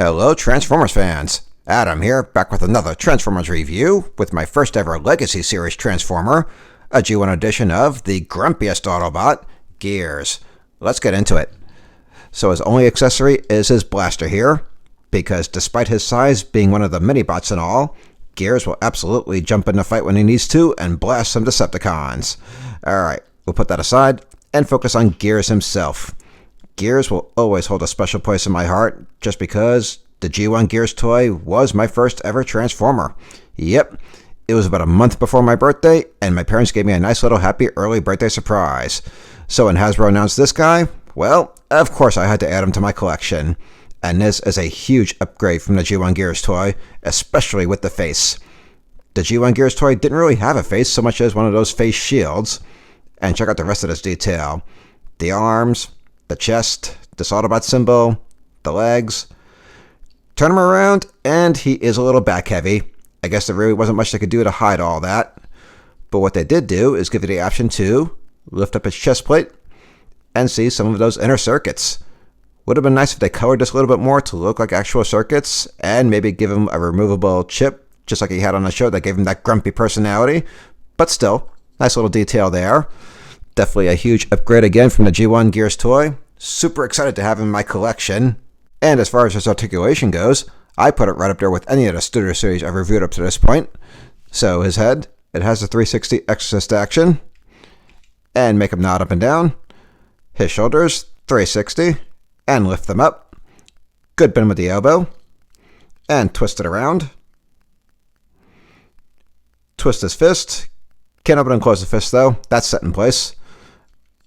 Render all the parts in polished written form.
Hello Transformers fans! Adam here, back with another Transformers review with my first ever Legacy Series Transformer, a G1 edition of the grumpiest Autobot, Gears. Let's get into it. So his only accessory is his blaster here, because despite his size being one of the mini-bots and all, Gears will absolutely jump in the fight when he needs to and blast some Decepticons. Alright, we'll put that aside and focus on Gears himself. Gears will always hold a special place in my heart just because the G1 Gears toy was my first ever Transformer. Yep, it was about a month before my birthday and my parents gave me a nice little happy early birthday surprise. So when Hasbro announced this guy, well, of course I had to add him to my collection. And this is a huge upgrade from the G1 Gears toy, especially with the face. The G1 Gears toy didn't really have a face so much as one of those face shields. And check out the rest of this detail. The arms, the chest, this Autobot symbol, the legs. Turn him around, and he is a little back heavy. I guess there really wasn't much they could do to hide all that. But what they did do is give you the option to lift up his chest plate and see some of those inner circuits. Would have been nice if they colored this a little bit more to look like actual circuits and maybe give him a removable chip, just like he had on the show that gave him that grumpy personality. But still, nice little detail there. Definitely a huge upgrade again from the G1 Gears toy. Super excited to have him in my collection. And as far as his articulation goes, I put it right up there with any of the Studio Series I've reviewed up to this point. So his head, it has the 360 Exorcist action. And make him nod up and down. His shoulders, 360. And lift them up. Good bend with the elbow. And twist it around. Twist his fist. Can't open and close the fist though. That's set in place.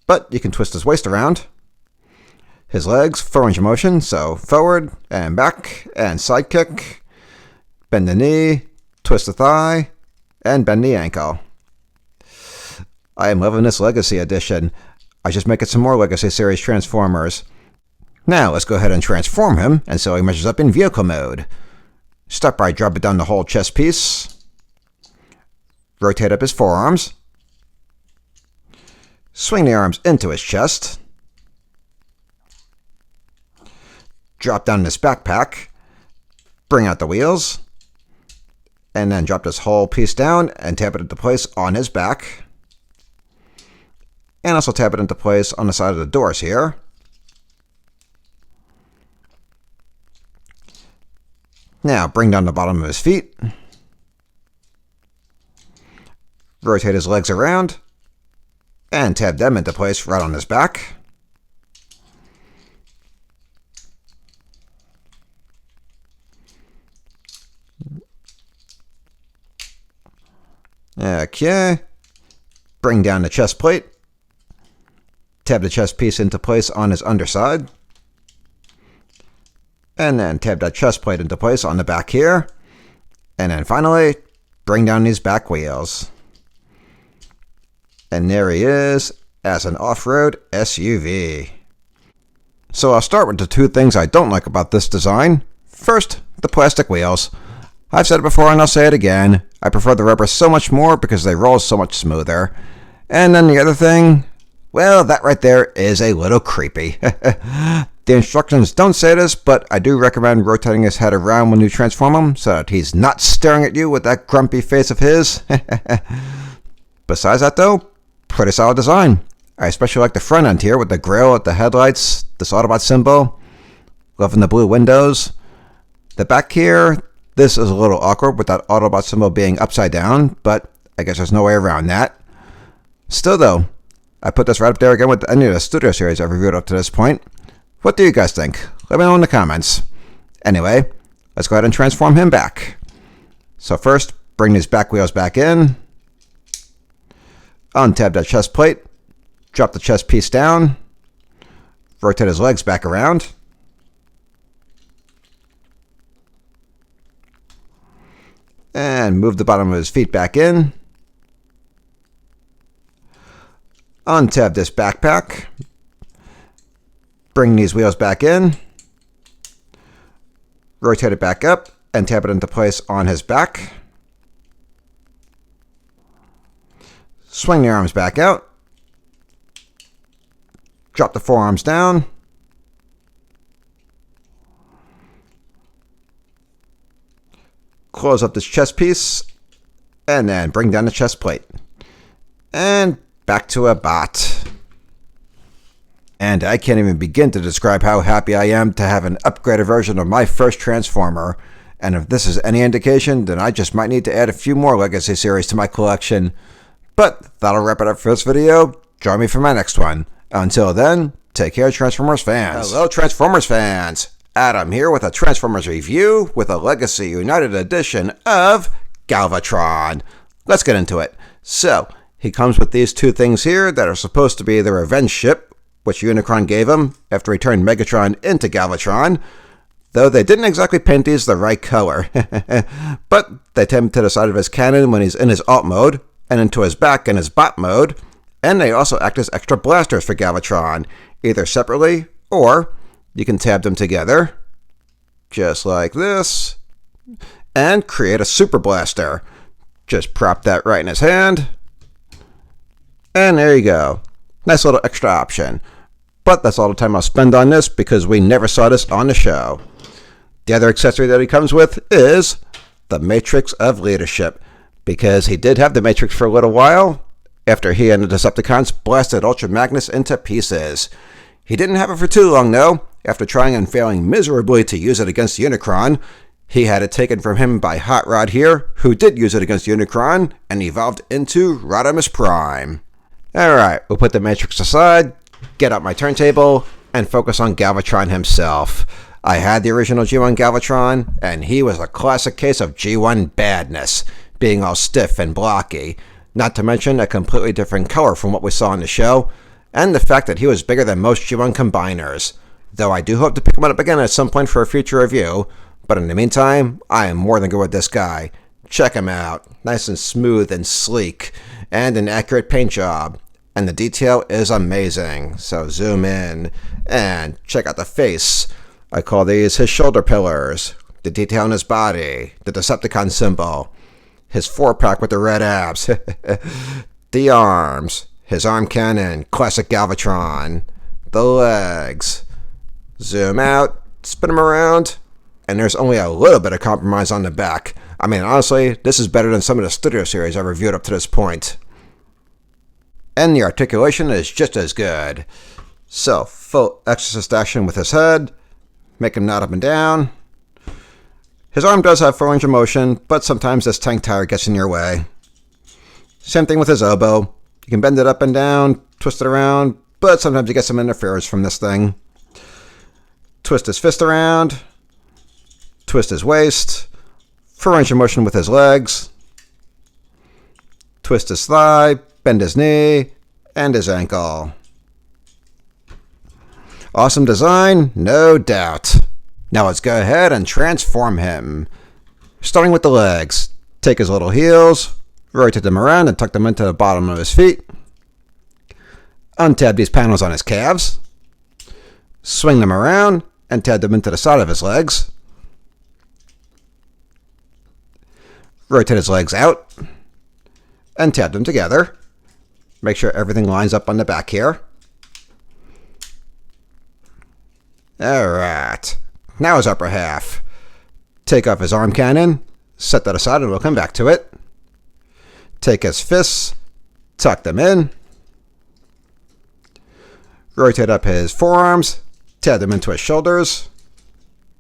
But you can twist his waist around. His legs, full range of motion, so forward and back and side kick. Bend the knee, twist the thigh, and bend the ankle. I am loving this Legacy edition. I just make it some more Legacy Series Transformers. Now let's go ahead and transform him and see how he measures up in vehicle mode. Start by dropping down the whole chest piece. Rotate up his forearms. Swing the arms into his chest. Drop down this backpack. Bring out the wheels. And then drop this whole piece down and tap it into place on his back. And also tap it into place on the side of the doors here. Now bring down the bottom of his feet. Rotate his legs around. And tab them into place right on his back. Okay. Bring down the chest plate. Tab the chest piece into place on his underside. And then tab that chest plate into place on the back here. And then finally, bring down these back wheels. And there he is as an off-road SUV. So I'll start with the two things I don't like about this design. First, the plastic wheels. I've said it before and I'll say it again. I prefer the rubber so much more because they roll so much smoother. And then the other thing, well, that right there is a little creepy. The instructions don't say this, but I do recommend rotating his head around when you transform him so that he's not staring at you with that grumpy face of his. Besides that though, pretty solid design. I especially like the front end here with the grill at the headlights, this Autobot symbol. Loving the blue windows. The back here, this is a little awkward with that Autobot symbol being upside down, but I guess there's no way around that. Still though, I put this right up there again with any of the Studio Series I've reviewed up to this point. What do you guys think? Let me know in the comments. Anyway, let's go ahead and transform him back. So first, bring these back wheels back in. Untab that chest plate. Drop the chest piece down. Rotate his legs back around. And move the bottom of his feet back in. Untab this backpack. Bring these wheels back in. Rotate it back up and tap it into place on his back. Swing the arms back out. Drop the forearms down. close up this chest piece, and then bring down the chest plate. And back to a bot. And I can't even begin to describe how happy I am to have an upgraded version of my first Transformer. And if this is any indication, then I just might need to add a few more Legacy series to my collection. But that'll wrap it up for this video. Join me for my next one. Until then, take care, Transformers fans. Hello, Transformers fans. Adam here with a Transformers review with a Legacy United edition of Galvatron. Let's get into it. So, he comes with these two things here that are supposed to be the revenge ship, which Unicron gave him after he turned Megatron into Galvatron, though they didn't exactly paint these the right color. But they take him to the side of his cannon when he's in his alt mode, and into his back in his bot mode, and they also act as extra blasters for Galvatron, either separately or you can tab them together, just like this, and create a super blaster. Just prop that right in his hand, and there you go. Nice little extra option. But that's all the time I'll spend on this because we never saw this on the show. The other accessory that he comes with is the Matrix of Leadership, because he did have the Matrix for a little while after he and the Decepticons blasted Ultra Magnus into pieces. He didn't have it for too long though. After trying and failing miserably to use it against Unicron, he had it taken from him by Hot Rod here, who did use it against Unicron and evolved into Rodimus Prime. Alright, we'll put the Matrix aside, get out my turntable, and focus on Galvatron himself. I had the original G1 Galvatron, and he was a classic case of G1 badness, being all stiff and blocky, not to mention a completely different color from what we saw in the show, and the fact that he was bigger than most G1 combiners, though I do hope to pick him up again at some point for a future review, but in the meantime, I am more than good with this guy. Check him out, nice and smooth and sleek, and an accurate paint job, and the detail is amazing, so zoom in, and check out the face. I call these his shoulder pillars, the detail on his body, the Decepticon symbol, his 4-pack with the red abs, the arms, his arm cannon, classic Galvatron, the legs. Zoom out, spin him around, and there's only a little bit of compromise on the back. I mean, honestly, this is better than some of the studio series I've reviewed up to this point. And the articulation is just as good. So, full exorcist action with his head, make him nod up and down. His arm does have full range of motion, but sometimes this tank tire gets in your way. Same thing with his elbow. You can bend it up and down, twist it around, but sometimes you get some interference from this thing. Twist his fist around, twist his waist, full range of motion with his legs, twist his thigh, bend his knee, and his ankle. Awesome design, no doubt. Now let's go ahead and transform him. Starting with the legs, take his little heels, rotate them around and tuck them into the bottom of his feet. Untab these panels on his calves. Swing them around and tab them into the side of his legs. Rotate his legs out and tab them together. Make sure everything lines up on the back here. Alright, now his upper half. Take off his arm cannon, set that aside and we'll come back to it. Take his fists, tuck them in. Rotate up his forearms, tab them into his shoulders.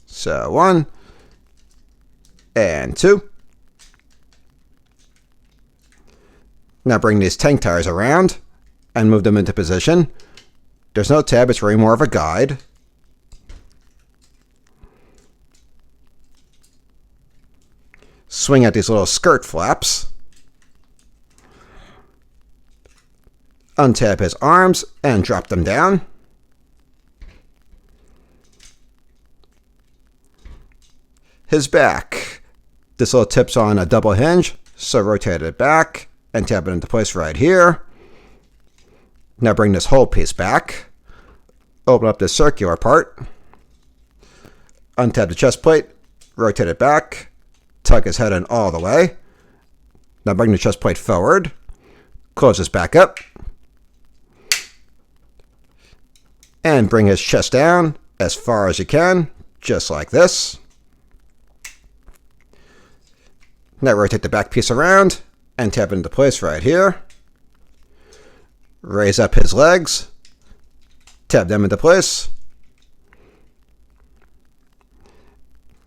So 1 and 2. Now bring these tank tires around and move them into position. There's no tab, it's really more of a guide. Swing at these little skirt flaps. Untab his arms and drop them down. His back. This little tip's on a double hinge, so rotate it back and tab it into place right here. Now bring this whole piece back. Open up this circular part. Untab the chest plate, rotate it back, tuck his head in all the way. Now bring the chest plate forward, close this back up, and bring his chest down as far as you can, just like this. Now rotate the back piece around and tab into place right here. Raise up his legs, tab them into place.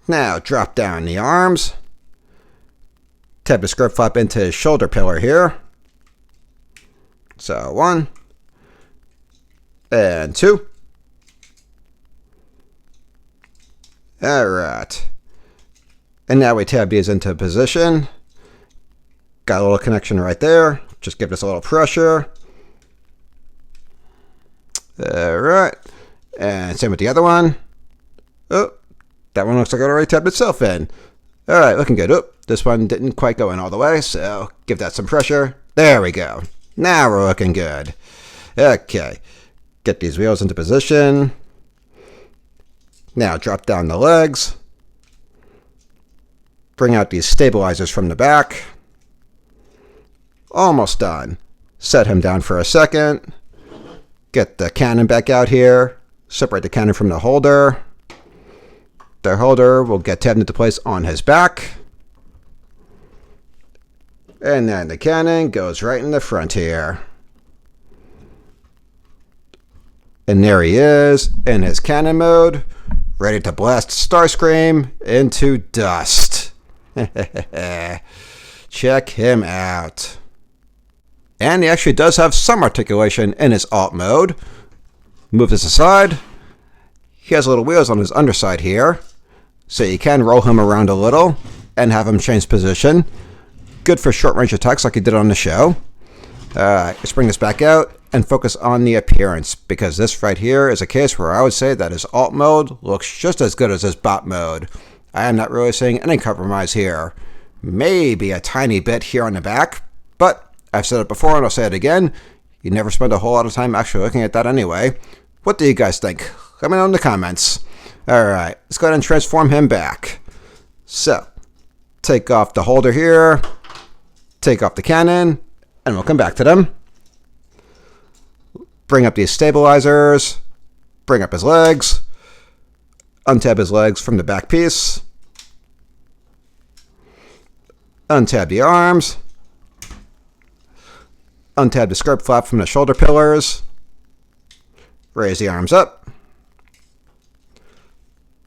Now drop down the arms, tab the skirt flap into his shoulder pillar here. So 1 and 2. Alright. And now we tab these into position. Got a little connection right there. Just give this a little pressure. Alright. And same with the other one. Oh, that one looks like it already tabbed itself in. Alright, looking good. Oh, this one didn't quite go in all the way, so give that some pressure. There we go. Now we're looking good. Okay. Get these wheels into position. Now drop down the legs. Bring out these stabilizers from the back. Almost done. Set him down for a second. Get the cannon back out here. Separate the cannon from the holder. The holder will get tabbed into place on his back. And then the cannon goes right in the front here. And there he is in his cannon mode, ready to blast Starscream into dust. Check him out. And he actually does have some articulation in his alt mode. Move this aside. He has little wheels on his underside here, so you can roll him around a little and have him change position. Good for short range attacks like he did on the show. Let's bring this back out and focus on the appearance, because this right here is a case where I would say that his alt mode looks just as good as his bot mode. I am not really seeing any compromise here. Maybe a tiny bit here on the back, but I've said it before and I'll say it again. You never spend a whole lot of time actually looking at that anyway. What do you guys think? Let me know in the comments. Alright, let's go ahead and transform him back. So, take off the holder here, take off the cannon, and we'll come back to them. Bring up these stabilizers, bring up his legs, untab his legs from the back piece, untab the arms, untab the skirt flap from the shoulder pillars, raise the arms up,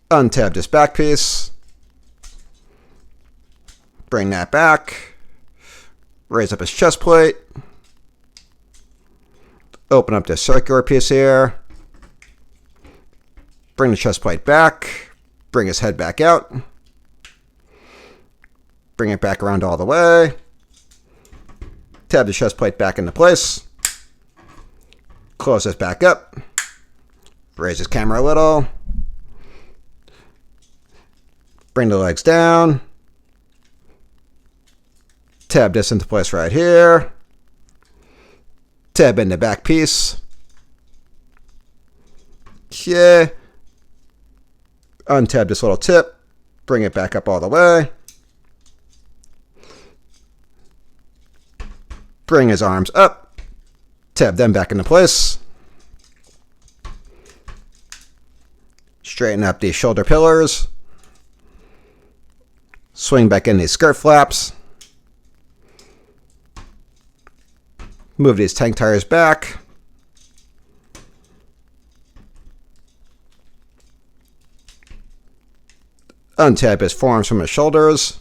untab this back piece, bring that back, raise up his chest plate, open up this circular piece here, bring the chest plate back, bring his head back out, bring it back around all the way, tab the chest plate back into place, close this back up, raise his camera a little, bring the legs down, tab this into place right here, tab in the back piece, okay, untab this little tip, bring it back up all the way, bring his arms up, tab them back into place, straighten up these shoulder pillars, swing back in these skirt flaps, move these tank tires back, untab his forearms from his shoulders,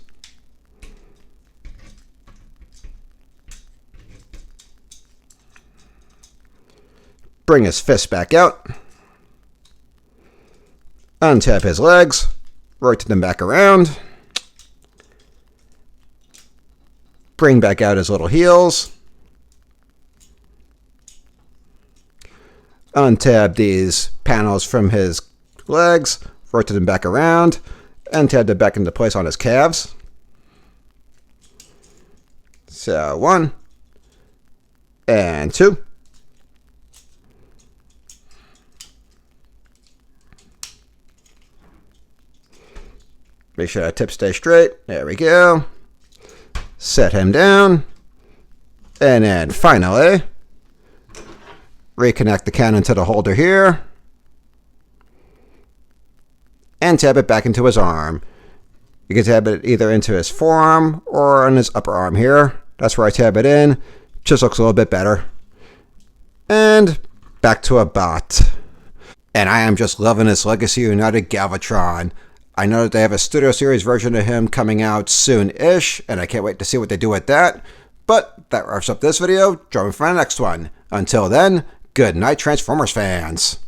bring his fists back out, untab his legs, rotate them back around, bring back out his little heels, untab these panels from his legs, rotate them back around, and tab them back into place on his calves. So 1 and 2. Make sure that tip stays straight. There we go. Set him down. And then finally, reconnect the cannon to the holder here. And tab it back into his arm. You can tab it either into his forearm or on his upper arm here. That's where I tab it in. Just looks a little bit better. And back to a bot. And I am just loving this Legacy United Galvatron. I know that they have a Studio Series version of him coming out soon-ish, and I can't wait to see what they do with that. But that wraps up this video. Join me for the next one. Until then, good night, Transformers fans.